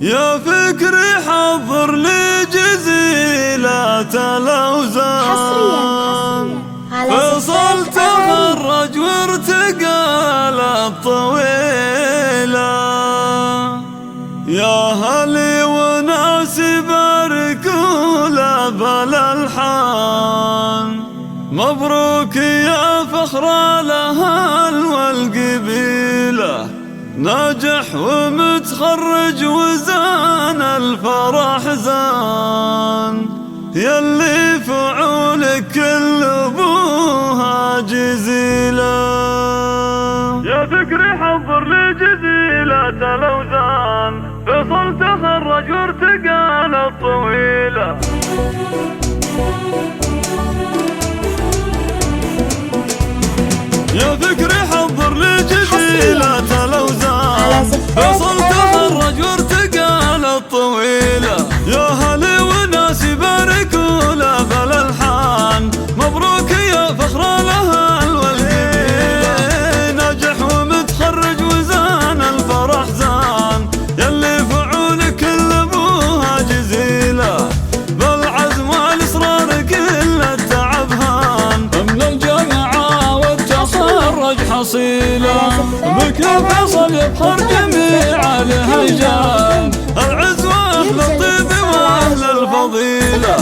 يا فكري حضر لي جزيلات الأوزان، فصل تخرج وارتقى الطويلة. يا هلي وناس باركوا له بالألحان، مبروك يا فخر الأهل والقبيلة، ناجح ومتخرج وزان الفرح زان، يلي فعولك كل ابوها جزيلة. يا فكري حضر لي جزيلة الأوزان، فصل تخرج وارتقى الطويلة. يا فكري حضر لي جزيلة الأوزان، فصل تخرج وارتقى الطويلة. يا هلي وناس يباركوا له بالألحان، مبروك يا فخر الأهل والقبيلة، ناجح ومتخرج وزان الفرح زان، يلي فعولك كل ابوها جزيلة، بالعزم والإصرار كل التعب هان، من الجامعة والتخرج حصيلة، بك فيصل يفخر جميع الهيجان، العز واهل الطيب واهل الفضيلة،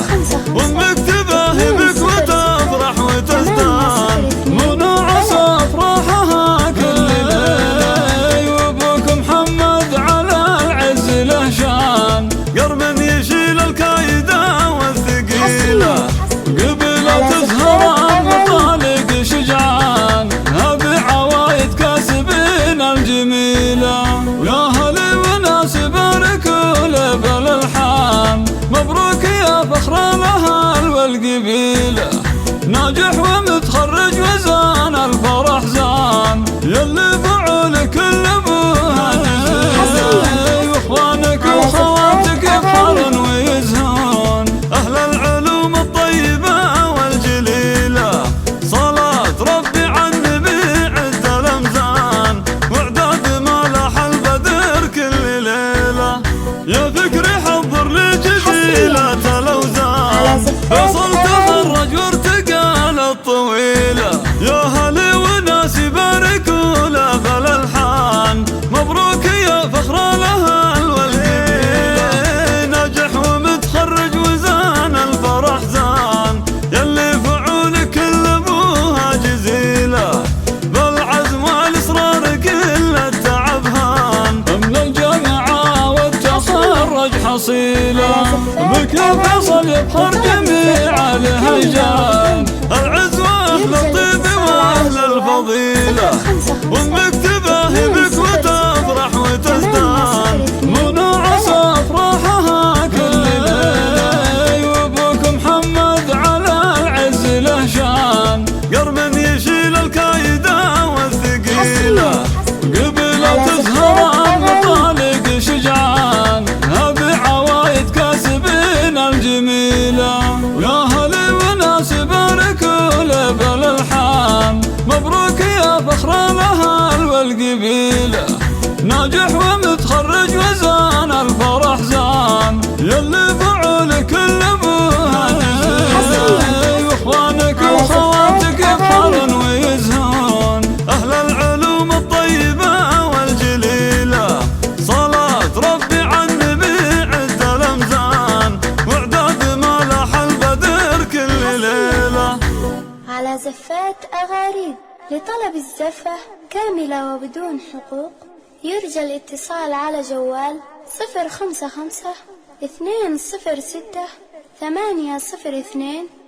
وامك تباهي بك وتفرح وتزدان، منوع صفراحها كل ليل، وابوك محمد على العز له شان، قرب يشيل الكايدة والثقيلة، قبل تزهر مطالق شجعان، هذه عوايد كاسبين الجميلة. ويا هلي وناس باركوا له بالألحان، مبروك يا فخر الأهل والقبيلة، ناجح ومتخرج وزان الفرح زان، يلي فعولك كل ابوها جزيلة، واخوانك وخواتك يفخرن ويزهون، اهل العلوم الطيبة والجليلة، صلاة ربي على النبي عد الامزان، واعداد ما لاح البدر كل ليلة. يا فكري حضر لي جزيلة الأوزان، فصل تخرج وارتقى الطويلة. يا هلي وناس يباركوا له بالألحان، مبروك يا فخر الأهل والقبيلة، ناجح ومتخرج وزان الفرح زان، يلي فعولك كل ابوها جزيلة، بالعزم والإصرار كل التعب هان، من الجامعة والتخرج حصيلة، بك فيصل يفخر جميع الهيجان، العز واهل الطيب واهل الفضيلة، وامك تباهي بك وتفرح وتزدان، منوع صفراحها كل ليل، وابوك محمد على العز له شان، قرب يشيل الكايدة والثقيلة، قبل تزهر مطالق شجعان، هذه عوايد كاسبين الجميلة. ويا هلي وناس باركوا له بالألحان، مبروك يا فخر الأهل والقبيلة، ناجح ومتخرج وزان الفرح زان، يلي فعولك كل ابوها جزيلة، واخوانك وخواتك يفخرن ويزهون، اهل العلوم الطيبة والجليلة، صلاة ربي على النبي عد الامزان، واعداد ما لاح البدر كل ليلة. على زفات أغاريد، لطلب الزفة كاملة وبدون حقوق يرجى الاتصال على جوال 055 206 802